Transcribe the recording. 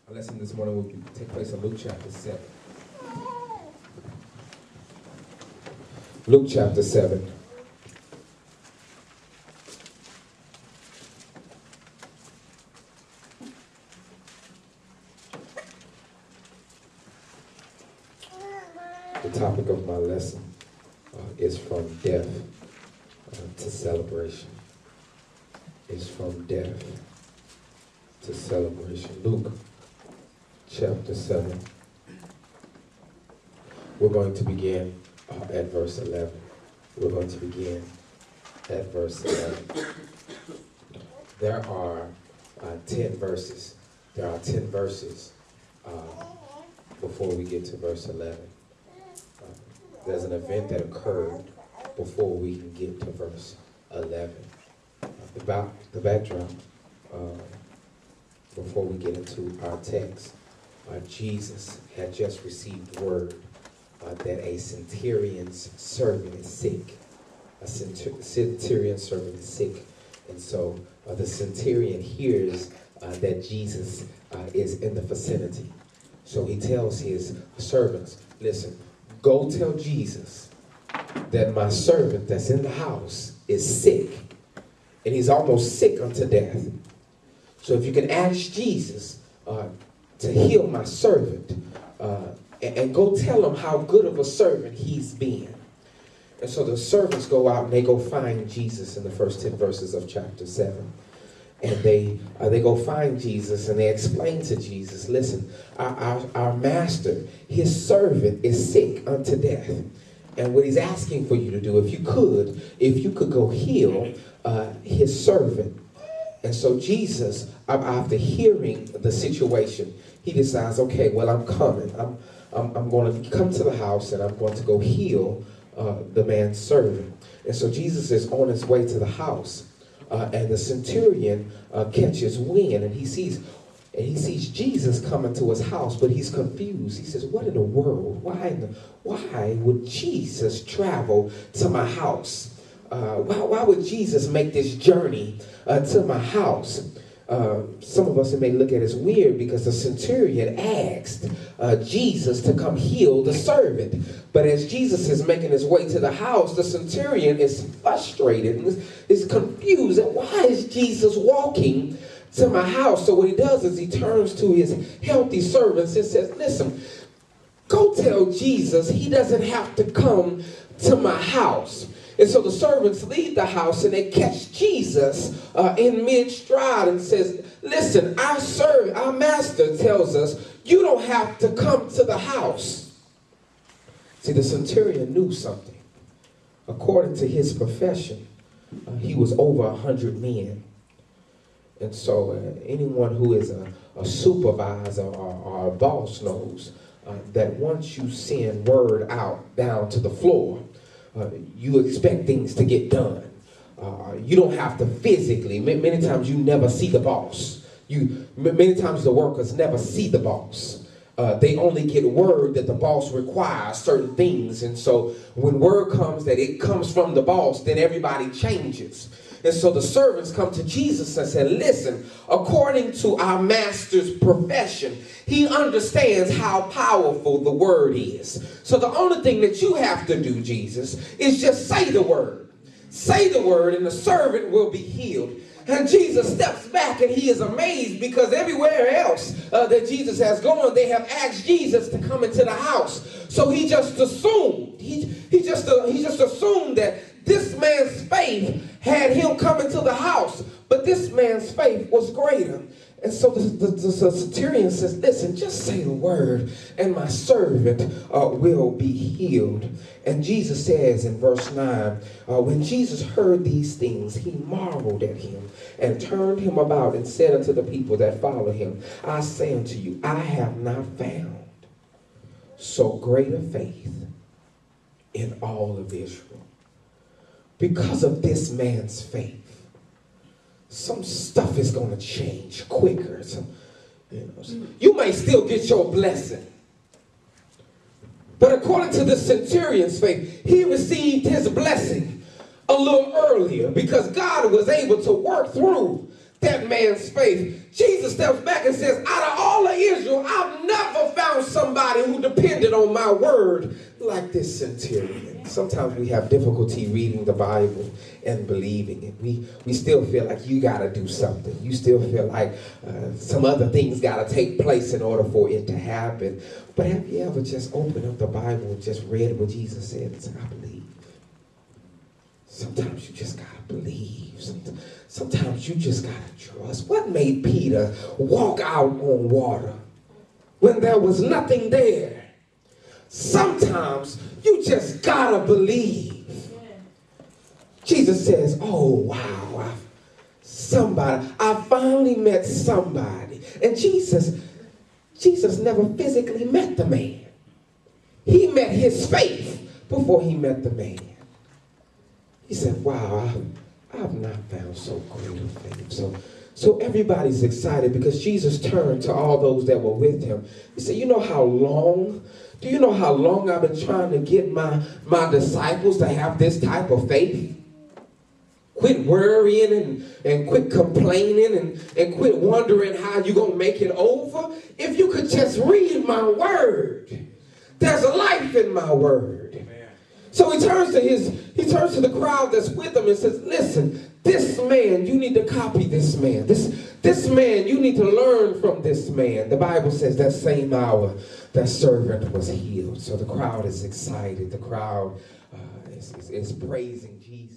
Our lesson this morning will take place in Luke chapter 7. Luke chapter 7. The topic of my lesson is from death to celebration. It's from death to celebration. Luke chapter 7. We're going to begin at verse 11. We're going to begin at verse 11. There are 10 verses. There are 10 verses before we get to verse 11. There's an event that occurred before we can get to verse 11. The backdrop, before we get into our text, Jesus had just received word that a centurion's servant is sick. A centurion's servant is sick. And so the centurion hears that Jesus is in the vicinity. So he tells his servants, listen, go tell Jesus that my servant that's in the house is sick. And he's almost sick unto death. So if you can ask Jesus to heal my servant, and go tell him how good of a servant he's been. And so the servants go out and they go find Jesus in the first 10 verses of chapter 7. And they go find Jesus and they explain to Jesus, listen, our master, his servant is sick unto death. And what he's asking for you to do, if you could go heal his servant. And so Jesus, after hearing the situation, he decides, okay, well, I'm coming. I'm going to come to the house and I'm going to go heal the man's servant. And so Jesus is on his way to the house. And the centurion catches wind and he sees Jesus coming to his house, but he's confused. He says, what in the world? Why would Jesus travel to my house? Why would Jesus make this journey to my house? Some of us may look at it as weird because the centurion asked Jesus to come heal the servant. But as Jesus is making his way to the house, the centurion is frustrated and is confused. And why is Jesus walking to my house? So what he does is he turns to his healthy servants and says, listen, go tell Jesus he doesn't have to come to my house. And so the servants leave the house and they catch Jesus in mid-stride and says, listen, our master tells us you don't have to come to the house. See, the centurion knew something. According to his profession, he was over 100 men. And so anyone who is a supervisor or a boss knows that once you send word out down to the floor, you expect things to get done. You don't have to physically. Many times you never see the boss. Many times the workers never see the boss. They only get word that the boss requires certain things. And so when word comes that it comes from the boss, then everybody changes. And so the servants come to Jesus and say, listen, according to our master's profession, he understands how powerful the word is. So the only thing that you have to do, Jesus, is just say the word. Say the word and the servant will be healed. And Jesus steps back and he is amazed because everywhere else that Jesus has gone, they have asked Jesus to come into the house. So he just assumed, he just assumed that this man's faith had him come into the house, but this man's faith was greater. And so the centurion says, listen, just say the word and my servant will be healed. And Jesus says in verse 9, when Jesus heard these things, he marveled at him and turned him about and said unto the people that followed him, I say unto you, I have not found so great a faith in all of Israel. Because of this man's faith, some stuff is going to change quicker. You may still get your blessing. But according to the centurion's faith, he received his blessing a little earlier because God was able to work through that man's faith. Jesus steps back and says, out of all all of Israel, I've never found somebody who depended on my word like this centurion. Sometimes we have difficulty reading the Bible and believing it. We still feel like you got to do something. You still feel like some other things got to take place in order for it to happen. But have you ever just opened up the Bible and just read what Jesus said and said, I believe? Sometimes you just got to believe. Sometimes you just got to trust. What made Peter walk out on water when there was nothing there? Sometimes you just got to believe. Jesus says, oh, wow, I finally met somebody. And Jesus never physically met the man. He met his faith before he met the man. He said, wow, I've not found so great a faith. So everybody's excited because Jesus turned to all those that were with him. He said, do you know how long I've been trying to get my disciples to have this type of faith? Quit worrying and quit complaining and quit wondering how you're going to make it over. If you could just read my word, there's a life in my word. So he turns to the crowd that's with him and says, listen, this man, you need to copy this man. This man, you need to learn from this man. The Bible says that same hour, that servant was healed. So the crowd is excited. The crowd is praising Jesus.